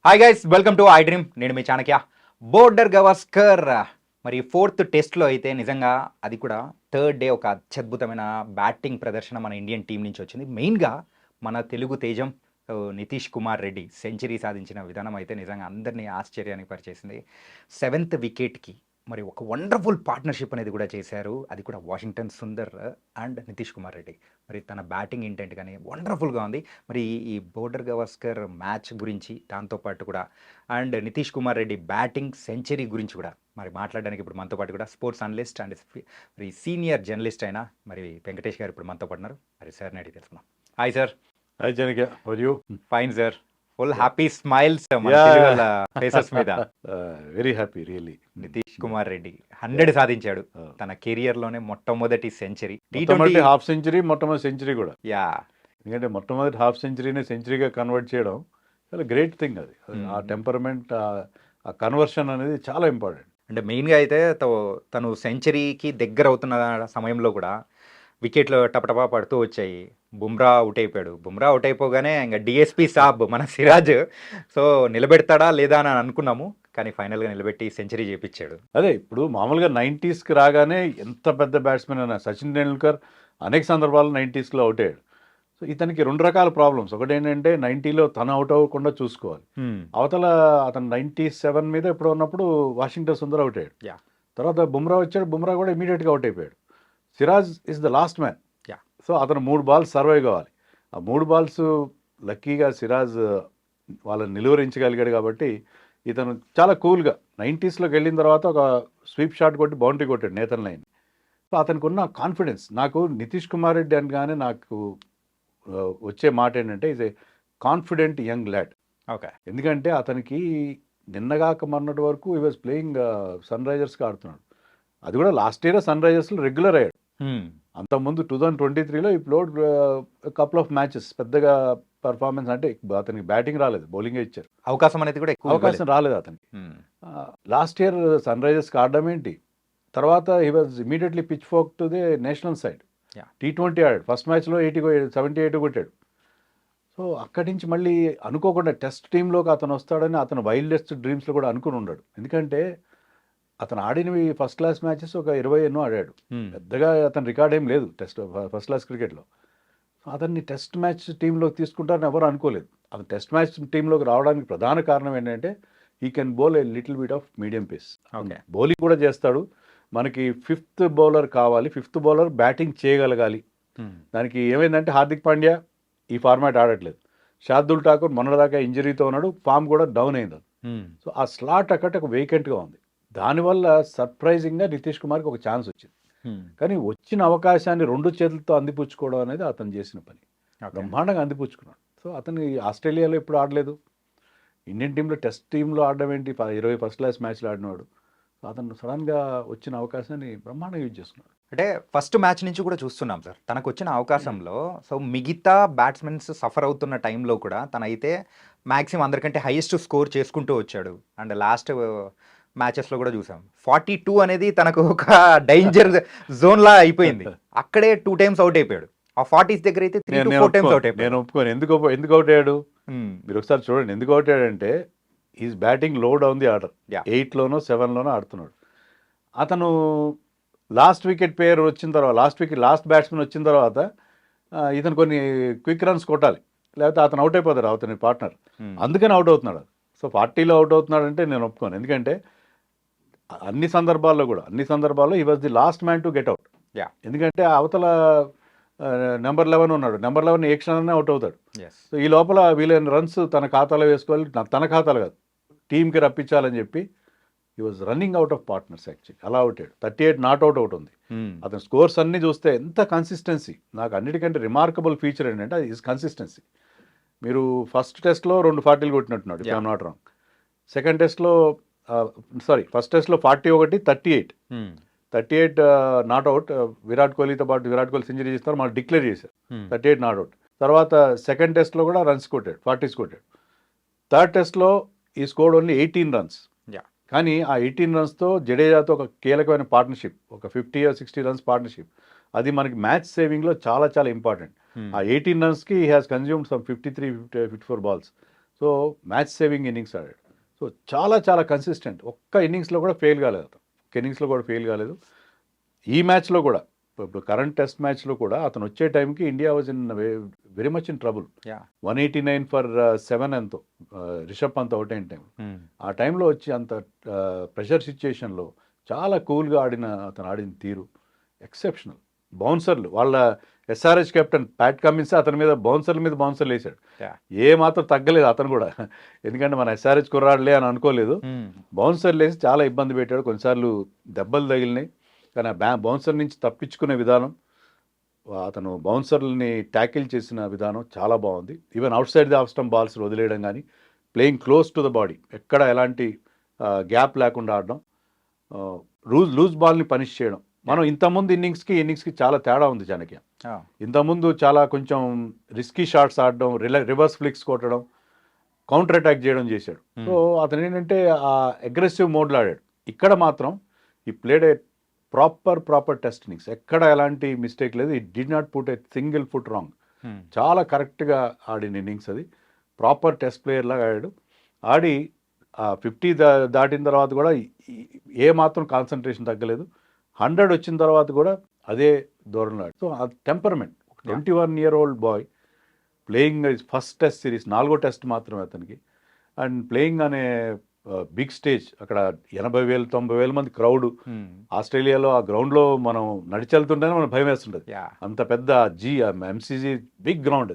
Hi guys, welcome to I dream. నేను మీ Chanakya. Border Gavaskar మరి fourth టెస్ట్లో అయితే నిజంగా అది కూడా థర్డ్ డే ఒక అత్యద్భుతమైన బ్యాటింగ్ ప్రదర్శన మన ఇండియన్ టీం నుంచి వచ్చింది. మెయిన్గా మన తెలుగు తేజం నితీష్ కుమార్ రెడ్డి సెంచరీ సాధించిన విధానం అయితే నిజంగా అందరినీ ఆశ్చర్యానికి పరిచేసింది. సెవెంత్ వికెట్కి మరి ఒక వండర్ఫుల్ పార్ట్నర్షిప్ అనేది కూడా చేశారు. అది కూడా వాషింగ్టన్ సుందర్ అండ్ నితీష్ కుమార్ రెడ్డి. మరి తన బ్యాటింగ్ ఇంటెంట్ కానీ వండర్ఫుల్గా ఉంది. మరి ఈ బోర్డర్ గవాస్కర్ మ్యాచ్ గురించి, దాంతోపాటు కూడా and Nitish Kumar Reddy batting century గురించి కూడా మరి మాట్లాడడానికి ఇప్పుడు మనతో పాటు కూడా స్పోర్ట్స్ అనలిస్ట్ అండ్ మరి సీనియర్ జర్నలిస్ట్ అయిన మరి వెంకటేష్ గారు ఇప్పుడు మనతో పాటు ఉన్నారు. మరి సార్ని అడిగి తెలుసుకున్నాం. Hi sir. Hi Janaka, how you? Fine sir. Full happy smiles faces మీద. Very happy really. Nitish Kumar Reddy 100 సాధించాడు తన కెరియర్ లోనే మొట్టమొదటి సెంచరీ. మొట్టమొదటి హాఫ్ సెంచరీ, మొట్టమొదటి సెంచరీ కూడా. యా, ఎందుకంటే మొట్టమొదటి హాఫ్ సెంచరీని సెంచరీగా కన్వర్ట్ చేయడం చాలా గ్రేట్ థింగ్. అది ఆ టెంపర్మెంట్, ఆ కన్వర్షన్ అనేది చాలా ఇంపార్టెంట్. అంటే మెయిన్గా అయితే తను సెంచరీకి దగ్గర అవుతున్న సమయంలో కూడా వికెట్లు టపటపా పడుతూ వచ్చాయి. బుమ్రా అవుట్ అయిపోయాడు. బుమ్రా అవుట్ అయిపోగానే ఇంకా డిఎస్పి సాబ్ మన సిరాజ్ సో నిలబెడతాడా లేదా అని అనుకున్నాము, కానీ ఫైనల్గా నిలబెట్టి సెంచరీ చేపించాడు. అదే ఇప్పుడు మామూలుగా 90స్కి రాగానే ఎంత పెద్ద బ్యాట్స్మెన్ అయినా, సచిన్ టెండూల్కర్ అనేక సందర్భాల్లో 90స్లో అవుట్ అయ్యాడు. సో ఇతనికి రెండు రకాల ప్రాబ్లమ్స్. ఒకటి ఏంటంటే 90లో తను అవుట్ అవ్వకుండా చూసుకోవాలి. అవతల అతను 97 మీద ఎప్పుడు ఉన్నప్పుడు వాషింగ్టన్ సుందర్ అవుట్ అయ్యాడు. తర్వాత బుమ్రా వచ్చాడు. బుమ్రా కూడా ఇమీడియట్గా అవుట్ అయిపోయాడు. Siraj is the last man. So అతను 3 బాల్స్ సర్వైవ్ కావాలి. ఆ 3 బాల్స్ లక్కీగా సిరాజ్ వాళ్ళని నిలువరించగలిగాడు. కాబట్టి ఇతను చాలా కూల్గా 90స్లోకి వెళ్ళిన తర్వాత ఒక స్వీప్ షాట్ కొట్టి బౌండరీ కొట్టాడు నేతన్ లైన్. సో అతనికి ఉన్న కాన్ఫిడెన్స్, నాకు నితీష్ కుమార్ రెడ్డి అనగానే నాకు వచ్చే మాట ఏంటంటే is a confident young lad. Okay. ఎందుకంటే అతనికి నిన్నగాక మొన్నటి వరకు ఈ వాజ్ ప్లేయింగ్ సన్ రైజర్స్కి ఆడుతున్నాడు. అది కూడా లాస్ట్ ఇయర్ సన్ రైజర్స్లో రెగ్యులర్ అయ్యాడు. అంతకుముందు 2023లో ఈ ప్లేడ్ కపుల్ ఆఫ్ మ్యాచెస్ పెద్దగా పర్ఫార్మెన్స్, అంటే అతనికి బ్యాటింగ్ రాలేదు, బౌలింగే ఇచ్చారు. అవకాశం అనేది కూడా ఎక్కువ అవకాశం రాలేదు అతనికి. లాస్ట్ ఇయర్ సన్ రైజర్స్కి ఆడడం ఏంటి, తర్వాత he was immediately pitch folk to the national side. T20 ఆడాడు. ఫస్ట్ మ్యాచ్లో 78 కొట్టాడు. సో అక్కడి నుంచి మళ్ళీ అనుకోకుండా టెస్ట్ టీంలోకి అతను వస్తాడని అతను వైల్డెస్ట్ డ్రీమ్స్లో కూడా అనుకుని ఉన్నాడు. ఎందుకంటే అతను ఆడినవి ఫస్ట్ క్లాస్ మ్యాచెస్ ఒక 20 ఎన్నో ఆడాడు. పెద్దగా అతని రికార్డ్ ఏం లేదు ఫస్ట్ క్లాస్ క్రికెట్లో. అతన్ని టెస్ట్ మ్యాచ్ టీంలోకి తీసుకుంటారని ఎవరు అనుకోలేదు. అతను టెస్ట్ మ్యాచ్ టీంలోకి రావడానికి ప్రధాన కారణం ఏంటంటే he can bowl a little bit of medium pace. Bowling కూడా చేస్తాడు. మనకి 5th బౌలర్ కావాలి, 5th బౌలర్ బ్యాటింగ్ చేయగలగాలి. దానికి ఏమైందంటే హార్దిక్ పాండ్యా ఈ ఫార్మాట్ ఆడట్లేదు. శార్దుల్ ఠాకూర్ మొన్నటిదాకా ఇంజరీతో ఉన్నాడు, ఫామ్ కూడా డౌన్ అయింది. సో ఆ స్లాట్ అక్కడ ఒక వేకెంట్గా ఉంది. దానివల్ల సర్ప్రైజింగ్గా నితీష్ కుమార్కి ఒక ఛాన్స్ వచ్చింది. కానీ వచ్చిన అవకాశాన్ని 2 చేతులతో అందిపుచ్చుకోవడం అనేది అతను చేసిన పని. బ్రహ్మాండంగా అందిపుచ్చుకున్నాడు. సో అతను ఆస్ట్రేలియాలో ఎప్పుడు ఆడలేదు, ఇండియన్ టీంలో టెస్ట్ టీంలో ఆడడం ఏంటి, 20 ఫస్ట్ క్లాస్ మ్యాచ్లు ఆడినాడు. అతను సడన్గా వచ్చిన అవకాశాన్ని బ్రహ్మాండంగా యూజ్ చేసుకున్నాడు. అంటే ఫస్ట్ మ్యాచ్ నుంచి కూడా చూస్తున్నాం సార్, తనకు వచ్చిన అవకాశంలో సో మిగతా బ్యాట్స్మెన్స్ సఫర్ అవుతున్న టైంలో కూడా తనైతే మ్యాక్సిమం అందరికంటే హైయెస్ట్ స్కోర్ చేసుకుంటూ వచ్చాడు. అండ్ లాస్ట్ మ్యాచెస్లో కూడా చూసాం 42 అనేది తనకు ఒక డేంజర్ జోన్లా అయిపోయింది. అక్కడే 2 times అవుట్ అయిపోయాడు. ఆ 40s దగ్గర అయితే 3 to 4 times అవుట్ అయిపోయాడు. నేను ఒప్పుకోను. ఎందుకు అవుట్ అయ్యాడు మీరు ఒకసారి చూడండి. ఎందుకు అవుట్ అయ్యాడంటే ఈజ్ బ్యాటింగ్ లో డౌన్ ది ఆర్డర్. 8లోనో 7లోనో ఆడుతున్నాడు. అతను లాస్ట్ వికెట్ పేరు వచ్చిన తర్వాత, లాస్ట్ బ్యాట్స్మెన్ వచ్చిన తర్వాత ఇతను కొన్ని క్విక్ రన్స్ కొట్టాలి, లేకపోతే అతను అవుట్ అయిపోతాడు అతని పార్ట్నర్. అందుకని అవుట్ అవుతున్నాడు. సో 40లో అవుట్ అవుతున్నాడంటే నేను ఒప్పుకోను. ఎందుకంటే అన్ని సందర్భాల్లో ఈ was the last man to get out. ఎందుకంటే అవతల నెంబర్ 11 ఉన్నాడు. నెంబర్ 11 ఏ క్షణాన్ని అవుట్ అవుతాడు. సో ఈ లోపల వీలైన రన్స్ తన ఖాతాలో వేసుకోవాలి, తన ఖాతాలో కాదు టీంకి రప్పించాలని చెప్పి ఈ was running out of partners. Actually అలా అవుట్ అయ్యాడు. 38 నాట్ అవుట్ ఉంది. అతని స్కోర్స్ అన్నీ చూస్తే ఎంత కన్సిస్టెన్సీ. నాకు అన్నిటికంటే రిమార్కబుల్ ఫీచర్ ఏంటంటే అది ఈజ్ కన్సిస్టెన్సీ. మీరు ఫస్ట్ టెస్ట్లో 2 40 కొట్టినట్టున్నాడు, if I'm not wrong. Second టెస్ట్లో ఫస్ట్ టెస్ట్లో 41, 38 నాట్ అవుట్. విరాట్ కోహ్లీతో పాటు విరాట్ కోహ్లీ సెంచరీ చేస్తారు, మనం డిక్లేర్ చేశారు. 38 నాట్ అవుట్. తర్వాత సెకండ్ టెస్ట్లో కూడా రన్స్ కొట్టాడు, 40s కొట్టాడు. థర్డ్ టెస్ట్లో ఈ స్కోర్డ్ ఓన్లీ 18 రన్స్. కానీ ఆ 18 రన్స్తో జడేజాతో ఒక కీలకమైన పార్ట్నర్షిప్, ఒక 50 or 60 రన్స్ పార్ట్నర్షిప్, అది మనకి మ్యాచ్ సేవింగ్లో చాలా చాలా ఇంపార్టెంట్. ఆ 18 రన్స్కి he has consumed some 53-54 balls. So match saving innings ఆడాడు. సో చాలా చాలా కన్సిస్టెంట్. ఒక్క ఇన్నింగ్స్లో కూడా ఫెయిల్ కాలేదు అతను. ఒక్క ఇన్నింగ్స్లో కూడా ఫెయిల్ కాలేదు. ఈ మ్యాచ్లో కూడా ఇప్పుడు కరెంట్ టెస్ట్ మ్యాచ్లో కూడా అతను వచ్చే టైంకి India was in very much in trouble. 189 for 7 ఎంతో రిషబ్ పంత్ అవుట్ అయిన టైం. ఆ టైంలో వచ్చి అంత ప్రెషర్ సిచ్యుయేషన్లో చాలా కూల్గా అతను ఆడిన తీరు ఎక్సెప్షనల్. బౌన్సర్లు వాళ్ళ ఎస్ఆర్హెచ్ కెప్టెన్ ప్యాట్ కమిన్స్ అతని మీద బౌన్సర్లు వేశాడు. ఏ మాత్రం తగ్గలేదు అతను కూడా, ఎందుకంటే మన ఎస్ఆర్హెచ్ కుర్రాడులే అని అనుకోలేదు. బౌన్సర్లు వేసి చాలా ఇబ్బంది పెట్టాడు. కొన్నిసార్లు దెబ్బలు తగిలినాయి. కానీ ఆ బౌన్సర్ నుంచి తప్పించుకునే విధానం, అతను బౌన్సర్లని ట్యాకిల్ చేసిన విధానం చాలా బాగుంది. Even out side the off stump balls వదిలేయడం కానీ, playing close to the body, ఎక్కడ ఎలాంటి గ్యాప్ లేకుండా ఆడడం, లూజ్ బాల్ని పనిష్ చేయడం. మనం ఇంతకుముందు ఇన్నింగ్స్కి చాలా తేడా ఉంది చాణక్య. ఇంతకుముందు చాలా కొంచెం రిస్కీ షాట్స్ ఆడడం, రివర్స్ ఫ్లిక్స్ కొట్టడం, కౌంటర్ అటాక్ చేయడం చేశాడు. సో అతను ఏంటంటే ఆ అగ్రెసివ్ మోడ్లో ఆడాడు. ఇక్కడ మాత్రం ఈ played a proper test innings. ఎక్కడ ఎలాంటి మిస్టేక్ లేదు. It did not put a single foot wrong. చాలా కరెక్ట్గా ఆడిన ఇన్నింగ్స్ అది. ప్రాపర్ టెస్ట్ ప్లేయర్ లాగా ఆడాడు. ఆడి 50 దాటిన తర్వాత కూడా ఏ మాత్రం కాన్సన్ట్రేషన్ తగ్గలేదు. 100 వచ్చిన తర్వాత కూడా అదే ధోరణిలో ఆడు. సో ఆ temperament, 21-year-old boy playing first test series, 4వ టెస్ట్ మాత్రమే అతనికి, అండ్ ప్లేయింగ్ అనే బిగ్ స్టేజ్. అక్కడ 80,000-90,000 మంది క్రౌడ్. ఆస్ట్రేలియాలో ఆ గ్రౌండ్లో మనం నడిచెళ్తుంటేనే మనకు భయం వేస్తుంటుంది. అంత పెద్ద ఎంసీజీ బిగ్ గ్రౌండ్.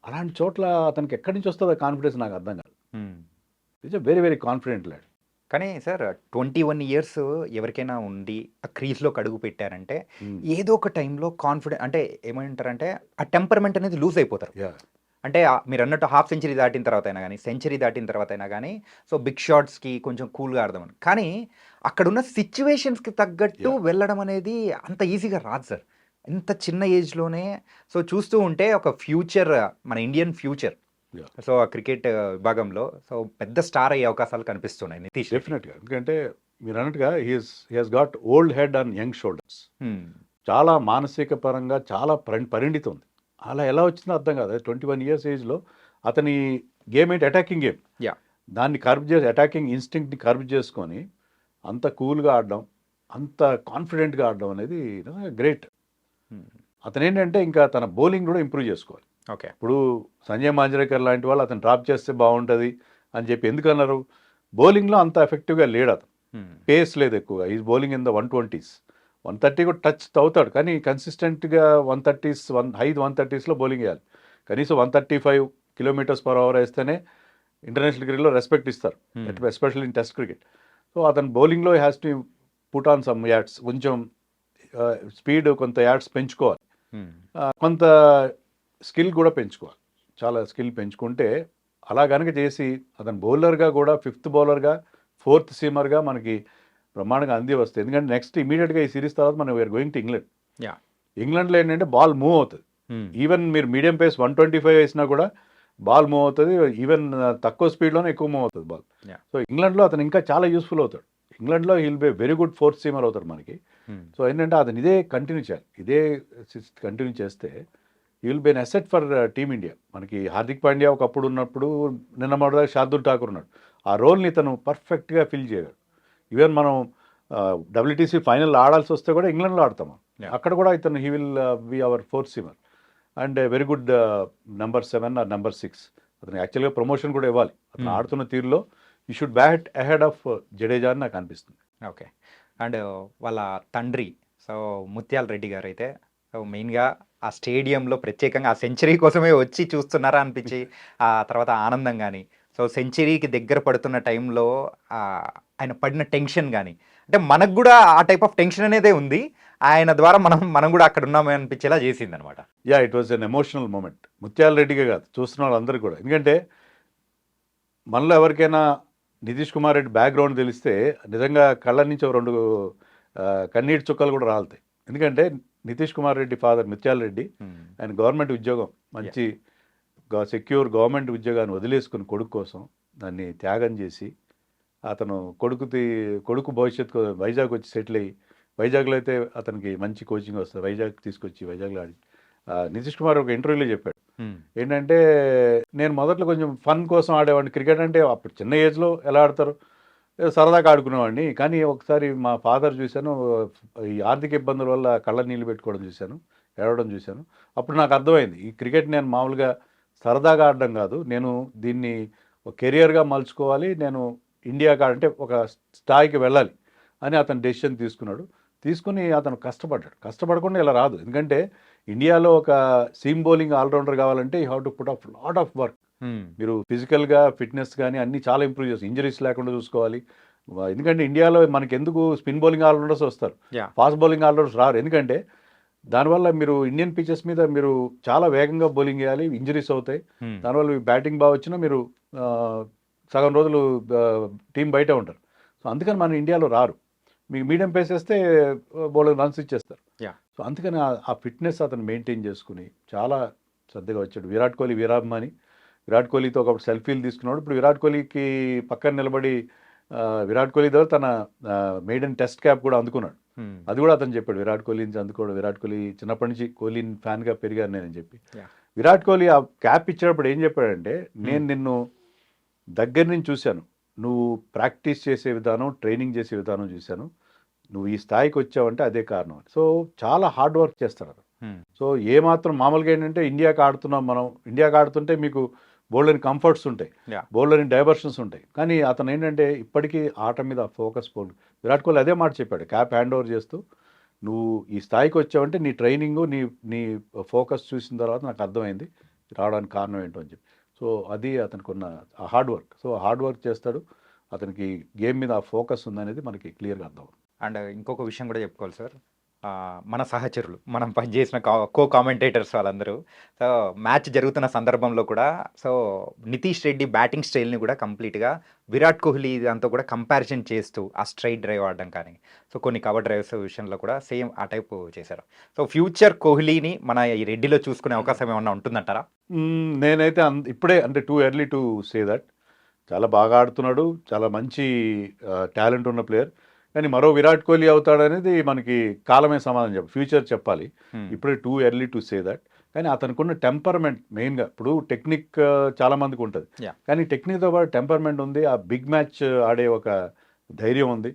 అలాంటి చోట్ల అతనికి ఎక్కడి నుంచి వస్తుందో కాన్ఫిడెన్స్ నాకు అర్థం కాదు. It's very very confident lad. కానీ సార్ 21 ఇయర్స్ ఎవరికైనా ఉండి ఆ క్రీజ్లో అడుగు పెట్టారంటే ఏదో ఒక టైంలో కాన్ఫిడెంట్ అంటే ఏమంటారంటే ఆ టెంపర్మెంట్ అనేది లూజ్ అయిపోతారు. అంటే మీరు అన్నట్టు హాఫ్ సెంచరీ దాటిన తర్వాత అయినా కానీ, సెంచరీ దాటిన తర్వాత అయినా కానీ, సో బిగ్ షాట్స్కి కొంచెం కూల్గా ఆడదామని. కానీ అక్కడున్న సిచ్యువేషన్స్కి తగ్గట్టు వెళ్ళడం అనేది అంత ఈజీగా రాదు సార్, ఇంత చిన్న ఏజ్లోనే. సో చూస్తూ ఉంటే ఒక ఫ్యూచర్, మన ఇండియన్ ఫ్యూచర్, సో ఆ క్రికెట్ విభాగంలో సో పెద్ద స్టార్ అయ్యే అవకాశాలు కనిపిస్తున్నాయి నితీష్. డెఫినెట్గా. ఎందుకంటే మీరు అన్నట్టుగా he has got old head on young shoulders. చాలా మానసిక పరంగా చాలా పరిణితి ఉంది. అలా ఎలా వచ్చిందో అర్థం కాదు. 21 years ఏజ్లో అతని గేమ్ ఏంటి? Attacking game. దాన్ని కర్బ్ చేసి, అటాకింగ్ ఇన్స్టింక్ట్ని కర్బ్ చేసుకొని అంత కూల్గా ఆడడం, అంత కాన్ఫిడెంట్గా ఆడడం అనేది గ్రేట్. అతను ఏంటంటే ఇంకా తన బౌలింగ్ కూడా ఇంప్రూవ్ చేసుకోవాలి. ఓకే, ఇప్పుడు సంజయ్ మాంజ్రేకర్ లాంటి వాళ్ళు అతను డ్రాప్ చేస్తే బాగుంటుంది అని చెప్పి ఎందుకన్నారు? బౌలింగ్లో అంత ఎఫెక్టివ్గా లేడు అతను. పేస్ లేదు ఎక్కువగా. Is bowling in the 120s. 130 కూడా టచ్ అవుతాడు, కానీ కన్సిస్టెంట్గా 130s, హై 130sలో బౌలింగ్ వేయాలి. కనీసం 135 km/h వేస్తేనే ఇంటర్నేషనల్ క్రికెట్లో రెస్పెక్ట్ ఇస్తారు, especially in test cricket. So అతను బౌలింగ్లో has to put on some ads, కొంచెం స్పీడ్, కొంత యాడ్స్ పెంచుకోవాలి, కొంత స్కిల్ కూడా పెంచుకోవాలి. చాలా స్కిల్ పెంచుకుంటే అలా కనుక చేసి అతను బౌలర్గా కూడా 5th బౌలర్గా 4th సీమర్గా మనకి బ్రహ్మాండంగా అంది వస్తుంది. ఎందుకంటే నెక్స్ట్ ఇమీడియట్గా ఈ సిరీస్ తర్వాత మనం వీఆర్ గోయింగ్ టు ఇంగ్లాండ్. ఇంగ్లాండ్లో ఏంటంటే బాల్ మూవ్ అవుతుంది. ఈవెన్ మీరు మీడియం పేస్ 125 వేసినా కూడా బాల్ మూవ్ అవుతుంది. ఈవెన్ తక్కువ స్పీడ్లోనే ఎక్కువ మూవ్ అవుతుంది బాల్. సో ఇంగ్లాండ్లో అతను ఇంకా చాలా యూస్ఫుల్ అవుతాడు. ఇంగ్లాండ్లో he'll be very good 4th seamer అవుతాడు మనకి. సో ఏంటంటే అతను ఇదే కంటిన్యూ చేయాలి. ఇదే కంటిన్యూ చేస్తే he will be an asset for team India. మనకి హార్దిక్ పాండ్యా ఒకప్పుడు ఉన్నప్పుడు, నిన్న మొదటిదాకా శార్దుల్ ఠాకూర్ ఉన్నాడు. ఆ రోల్ని ఇతను పర్ఫెక్ట్గా ఫిల్ చేయగలడు. ఈవెన్ మనం WTC ఫైనల్ ఆడాల్సి వస్తే కూడా ఇంగ్లాండ్లో ఆడతాము. అక్కడ కూడా ఇతను he will be our 4th seamer and very good number 7 or number 6. అతను యాక్చువల్గా ప్రమోషన్ కూడా ఇవ్వాలి. అతను ఆడుతున్న తీరులో you should bat ahead of Jadeja అని నాకు అనిపిస్తుంది. ఓకే, అండ్ వాళ్ళ తండ్రి సో ముత్యాల రెడ్డి గారు అయితే సో మెయిన్గా ఆ స్టేడియంలో ప్రత్యేకంగా ఆ సెంచరీ కోసమే వచ్చి చూస్తున్నారా అనిపించి, ఆ తర్వాత ఆనందం కానీ, సో సెంచరీకి దగ్గర పడుతున్న టైంలో ఆయన పడిన టెన్షన్ కానీ, అంటే మనకు కూడా ఆ టైప్ ఆఫ్ టెన్షన్ అనేదే ఉంది. ఆయన ద్వారా మనం కూడా అక్కడ ఉన్నామే అనిపించేలా చేసింది అనమాట. It was an emotional moment. Mutyala రెడ్డిగా కాదు, చూస్తున్న వాళ్ళందరికీ కూడా. ఎందుకంటే మనలో ఎవరికైనా నితీష్ కుమార్ రెడ్డి బ్యాక్గ్రౌండ్ తెలిస్తే నిజంగా కళ్ళ నుంచి 2 కన్నీటి చుక్కలు కూడా రాలుతాయి. ఎందుకంటే నితీష్ కుమార్ రెడ్డి ఫాదర్ ముత్యాల రెడ్డి, ఆయన గవర్నమెంట్ ఉద్యోగం, మంచి సెక్యూర్ గవర్నమెంట్ ఉద్యోగాన్ని వదిలేసుకుని కొడుకు కోసం దాన్ని త్యాగం చేసి, అతను కొడుకు భవిష్యత్తు వైజాగ్ వచ్చి సెటిల్ అయ్యి, వైజాగ్లో అయితే అతనికి మంచి కోచింగ్ వస్తుంది, వైజాగ్ తీసుకొచ్చి వైజాగ్లో ఆడి. నితీష్ కుమార్ ఒక ఇంటర్వ్యూలో చెప్పాడు, ఏంటంటే నేను మొదట్లో కొంచెం ఫన్ కోసం ఆడేవాడిని. క్రికెట్ అంటే అప్పుడు చిన్న ఏజ్లో ఎలా ఆడతారు, ఏదో సరదాగా ఆడుకునేవాడిని. కానీ ఒకసారి మా ఫాదర్ చూశాను, ఈ ఆర్థిక ఇబ్బందుల వల్ల కళ్ళ నీళ్ళు పెట్టుకోవడం చూశాను, ఏడవడం చూశాను. అప్పుడు నాకు అర్థమైంది, ఈ క్రికెట్ నేను మామూలుగా సరదాగా ఆడడం కాదు, నేను దీన్ని ఒక కెరియర్గా మలుచుకోవాలి, నేను ఇండియాకి అంటే ఒక స్థాయికి వెళ్ళాలి అని అతను డెసిషన్ తీసుకున్నాడు. తీసుకుని అతను కష్టపడ్డాడు. కష్టపడకుండా ఇలా రాదు. ఎందుకంటే ఇండియాలో ఒక సీమ్ బౌలింగ్ ఆల్రౌండర్ కావాలంటే you have to put off lot of work. మీరు ఫిజికల్గా ఫిట్నెస్ కానీ అన్నీ చాలా ఇంప్రూవ్ చేస్తారు, ఇంజరీస్ లేకుండా చూసుకోవాలి. ఎందుకంటే ఇండియాలో మనకి ఎందుకు స్పిన్ బౌలింగ్ ఆల్రౌండర్స్ వస్తారు, ఫాస్ట్ బౌలింగ్ ఆల్రౌండర్స్ రారు. ఎందుకంటే దానివల్ల మీరు ఇండియన్ పిచెస్ మీద మీరు చాలా వేగంగా బౌలింగ్ చేయాలి, ఇంజరీస్ అవుతాయి. దానివల్ల మీ బ్యాటింగ్ బాగా వచ్చినా మీరు సగం రోజులు టీం బయట ఉంటారు. సో అందుకని మన ఇండియాలో రారు. మీకు మీడియం పేస్ వేస్తే బౌలర్ రన్స్ ఇచ్చేస్తారు. సో అందుకని ఆ ఫిట్నెస్ అతను మెయింటైన్ చేసుకుని చాలా శ్రద్ధగా వచ్చాడు. విరాట్ కోహ్లీ వీరాభిమాని. విరాట్ కోహ్లీతో ఒకప్పుడు సెల్ఫీలు తీసుకున్నాడు. ఇప్పుడు విరాట్ కోహ్లీకి పక్కన నిలబడి విరాట్ కోహ్లీ ద్వారా తన మెయిడెన్ టెస్ట్ క్యాప్ కూడా అందుకున్నాడు. అది కూడా అతను చెప్పాడు, విరాట్ కోహ్లీ నుంచి అందుకోవడం. విరాట్ కోహ్లీ చిన్నప్పటి నుంచి కోహ్లీ ఫ్యాన్గా పెరిగాను నేనని చెప్పి. విరాట్ కోహ్లీ ఆ క్యాప్ ఇచ్చేటప్పుడు ఏం చెప్పాడంటే, నేను నిన్ను దగ్గర నుంచి చూశాను, నువ్వు ప్రాక్టీస్ చేసే విధానం, ట్రైనింగ్ చేసే విధానం చూశాను, నువ్వు ఈ స్థాయికి వచ్చావంటే అదే కారణం. సో చాలా హార్డ్ వర్క్ చేస్తారు అతను. సో ఏమాత్రం మామూలుగా ఏంటంటే ఇండియాకి ఆడుతున్నాం మనం, ఇండియాకి ఆడుతుంటే మీకు బౌలర్ని కంఫర్ట్స్ ఉంటాయి, బౌలర్ని డైవర్షన్స్ ఉంటాయి. కానీ అతను ఏంటంటే ఇప్పటికీ ఆట మీద ఫోకస్ విరాట్ కోహ్లీ అదే మాట చెప్పాడు క్యాప్ హ్యాండ్ ఓవర్ చేస్తూ, నువ్వు ఈ స్థాయికి వచ్చావంటే నీ ట్రైనింగ్, నీ ఫోకస్ చూసిన తర్వాత నాకు అర్థమైంది రావడానికి కారణం ఏంటో అని చెప్పి. సో అది అతనికి ఉన్న hard work. So hard work చేస్తాడు, అతనికి గేమ్ మీద ఆ ఫోకస్ ఉందనేది మనకి క్లియర్గా అర్థం. అండ్ ఇంకొక విషయం కూడా చెప్పుకోవాలి సార్, మన సహచరులు, మనం పనిచేసిన కో కామెంటేటర్స్ వాళ్ళందరూ, సో మ్యాచ్ జరుగుతున్న సందర్భంలో కూడా, సో నితీష్ రెడ్డి బ్యాటింగ్ స్టైల్ని కూడా కంప్లీట్గా విరాట్ కోహ్లీ దాంతో కూడా కంపారిజన్ చేస్తూ ఆ స్ట్రైట్ డ్రైవ్ ఆడడం కానీ, సో కొన్ని కవర్ డ్రైవ్స్ విషయంలో కూడా సేమ్ ఆ టైప్ చేశారు. సో ఫ్యూచర్ కోహ్లీని మన ఈ రెడ్డిలో చూసుకునే అవకాశం ఏమన్నా ఉంటుందంటారా? నేనైతే ఇప్పుడే అంటే too early to say that. చాలా బాగా ఆడుతున్నాడు, చాలా మంచి టాలెంట్ ఉన్న ప్లేయర్. కానీ మరో విరాట్ కోహ్లీ అవుతాడనేది మనకి కాలమే సమాధానం ఫ్యూచర్ చెప్పాలి. ఇప్పుడే too early to say that. కానీ అతనుకున్న టెంపర్మెంట్ మెయిన్గా, ఇప్పుడు టెక్నిక్ చాలా మందికి ఉంటుంది, కానీ టెక్నిక్తో పాటు టెంపర్మెంట్ ఉంది, ఆ బిగ్ మ్యాచ్ ఆడే ఒక ధైర్యం ఉంది,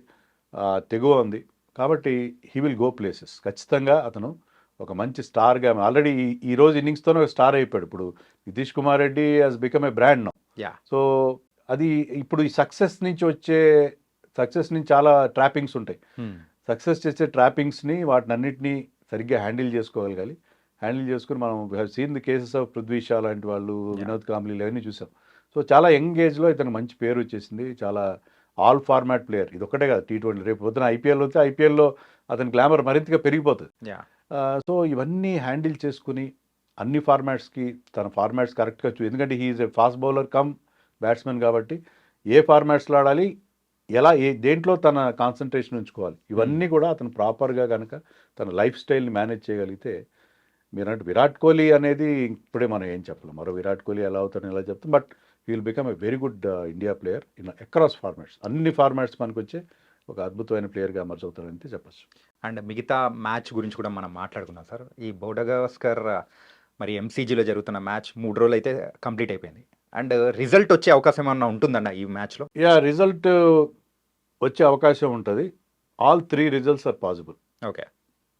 తెగువ ఉంది. కాబట్టి హీ విల్ గో ప్లేసెస్. ఖచ్చితంగా అతను ఒక మంచి స్టార్గా ఆల్రెడీ ఈ రోజు ఇన్నింగ్స్తోనే ఒక స్టార్ అయిపోయాడు. ఇప్పుడు Nitish Kumar Reddy has become a brand now. So అది ఇప్పుడు ఈ సక్సెస్ నుంచి చాలా ట్రాపింగ్స్ ఉంటాయి. సక్సెస్ చేసే ట్రాపింగ్స్ని వాటిని అన్నింటినీ సరిగ్గా హ్యాండిల్ చేసుకోగలగాలి. హ్యాండిల్ చేసుకుని మనం seen the cases of Prithvi Shaw లాంటి వాళ్ళు, వినోద్ కాంబ్లీ అవన్నీ చూసాం. సో చాలా యంగ్ ఏజ్లో ఇతను మంచి పేరు వచ్చేసింది. చాలా ఆల్ ఫార్మాట్ ప్లేయర్. ఇది ఒక్కటే కాదు, T20 రేపు పొద్దున ఐపీఎల్ వస్తే ఐపీఎల్లో అతని గ్లామర్ మరింతగా పెరిగిపోతుంది. సో ఇవన్నీ హ్యాండిల్ చేసుకుని అన్ని ఫార్మాట్స్కి తన ఫార్మాట్స్ కరెక్ట్గా ఎందుకంటే హీఈస్ ఏ ఫాస్ట్ బౌలర్ కమ్ బ్యాట్స్మెన్ కాబట్టి ఏ ఫార్మాట్స్లో ఆడాలి, ఎలా దేంట్లో తన కాన్సన్ట్రేషన్ ఉంచుకోవాలి, ఇవన్నీ కూడా అతను ప్రాపర్గా కనుక తన లైఫ్ స్టైల్ని మేనేజ్ చేయగలిగితే, మీరంటే విరాట్ కోహ్లీ అనేది ఇప్పుడే మనం ఏం చెప్పలేం, మరో విరాట్ కోహ్లీ ఎలా అవుతారని ఎలా చెప్తాం. But he will become a very good India player in across formats. అన్ని ఫార్మాట్స్ మనకు వచ్చే ఒక అద్భుతమైన ప్లేయర్గా అమర్చవుతారని చెప్పచ్చు. అండ్ మిగతా మ్యాచ్ గురించి కూడా మనం మాట్లాడుకున్నాం సార్. ఈ బౌడగస్కర్ మరి ఎంసీజీలో జరుగుతున్న మ్యాచ్ 3 రోజులు అయితే కంప్లీట్ అయిపోయింది. అండ్ రిజల్ట్ వచ్చే అవకాశం ఏమన్నా ఉంటుందన్న ఈ మ్యాచ్లో? రిజల్ట్ వచ్చే అవకాశం ఉంటుంది. All 3 results are possible. Okay,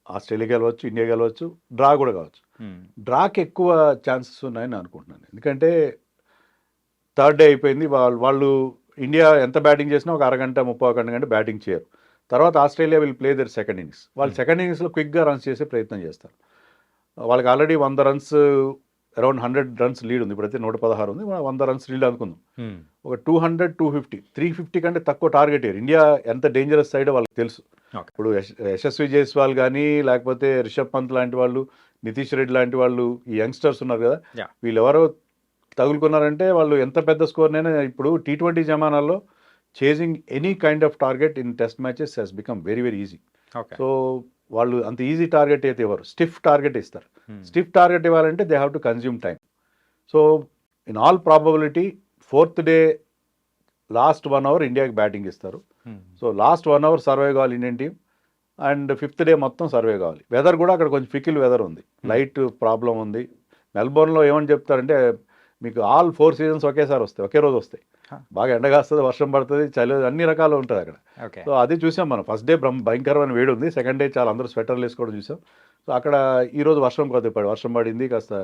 Australia గెలవచ్చు, ఇండియా గెలవచ్చు, డ్రా కూడా కావచ్చు. డ్రాకి ఎక్కువ ఛాన్సెస్ ఉన్నాయని అనుకుంటున్నాను. ఎందుకంటే థర్డ్ డే అయిపోయింది, వాళ్ళు ఇండియా ఎంత బ్యాటింగ్ చేసినా ఒక అరగంట 30 గంట బ్యాటింగ్ చేయరు. తర్వాత Australia will play their second innings. వాళ్ళు సెకండ్ ఇన్నింగ్స్లో క్విక్గా రన్స్ చేసే ప్రయత్నం చేస్తారు. వాళ్ళకి already 100 runs, around 100 runs lead ఉంది. ఇప్పుడైతే 116 ఉంది, 100 రన్స్ లీడ్ అనుకుందాం. ఒక 200, 250, 350 కంటే తక్కువ టార్గెట్ అయ్యారు. ఇండియా ఎంత డేంజరస్ సైడ్ వాళ్ళకి తెలుసు. ఇప్పుడు యశస్వి జైస్వాల్ కానీ, లేకపోతే రిషబ్ పంత్ లాంటి వాళ్ళు, నితీష్ రెడ్డి లాంటి వాళ్ళు, ఈ యంగ్స్టర్స్ ఉన్నారు కదా, వీళ్ళెవరో తగులుకున్నారంటే వాళ్ళు ఎంత పెద్ద స్కోర్నైనా, ఇప్పుడు T20 జమానాల్లో chasing any kind of target in test matches he's become very very easy. So వాళ్ళు అంత ఈజీ టార్గెట్ అయితే ఇవ్వరు, స్టిఫ్ టార్గెట్ ఇస్తారు. స్టిఫ్ టార్గెట్ ఇవ్వాలంటే they have to consume time. So in all probability 4th day last 1 hour ఇండియాకి batting ఇస్తారు. So last 1 hour survive కావాలి Indian team, and 5th day మొత్తం సర్వే కావాలి. వెదర్ కూడా అక్కడ కొంచెం ఫికిల్ వెదర్ ఉంది, లైట్ ప్రాబ్లం ఉంది, మెల్బోర్న్లో ఏమని చెప్తారంటే మీకు ఆల్ 4 సీజన్స్ ఒకేసారి వస్తాయి, ఒకే రోజు వస్తాయి. Huh. బాగా ఎండగాస్తుంది, వర్షం పడుతుంది, చలి, అన్ని రకాలు ఉంటుంది అక్కడ. ఓకే. సో అది చూసాం మనం. ఫస్ట్ డే భయంకరమైన వేడి ఉంది, సెకండ్ డే చాలా అందరూ స్వెటర్లు వేసుకోవడం చూసాం. సో అక్కడ ఈరోజు వర్షం పడింది కాస్త.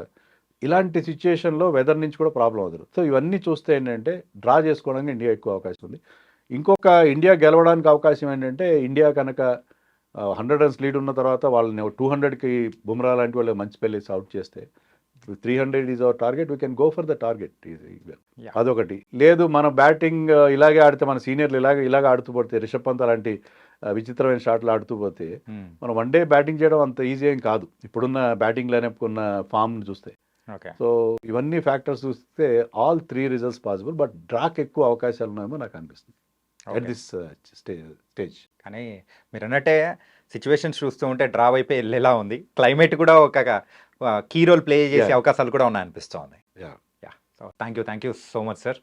ఇలాంటి సిచ్యుయేషన్లో వెదర్ నుంచి కూడా ప్రాబ్లం అవుతుంది. సో ఇవన్నీ చూస్తే ఏంటంటే డ్రా చేసుకోవడానికి ఇండియా ఎక్కువ అవకాశం ఉంది. ఇంకొక ఇండియా గెలవడానికి అవకాశం ఏంటంటే ఇండియా కనుక 100 రన్స్ లీడ్ ఉన్న తర్వాత వాళ్ళని 200కి బుమ్రా లాంటి వాళ్ళు మంచి పెళ్ళేసి అవుట్ చేస్తే 300 is our target, we can go for the target. Yeah. అదొకటి. లేదు మన బ్యాటింగ్ ఇలాగే ఆడితే, మన సీనియర్లు ఇలాగే ఆడుతూ పోతే, రిషబ్ పంత్ అలాంటి విచిత్రమైన షాట్లు ఆడుతూ పోతే మనం వన్ డే బ్యాటింగ్ చేయడం అంత ఈజీ ఏం కాదు ఇప్పుడున్న బ్యాటింగ్ లైనప్ ఉన్న ఫామ్ చూస్తే. ఓకే. సో ఇవన్నీ ఫ్యాక్టర్స్ చూస్తే all 3 results possible, but drag ఎక్కువ అవకాశాలు ఉన్నాయేమో నాకు అనిపిస్తుంది అట్ దిస్ స్టేజ్. కానీ మీరు అన్నట్టే సిచ్యువేషన్స్ చూస్తూ ఉంటే డ్రా వైపే వెళ్ళేలా ఉంది. క్లైమేట్ కూడా ఒక కీ రోల్ ప్లే చేసే Yeah. అవకాశాలు కూడా ఉన్నాయనిపిస్తోంది. Yeah. Yeah. So thank you so much sir.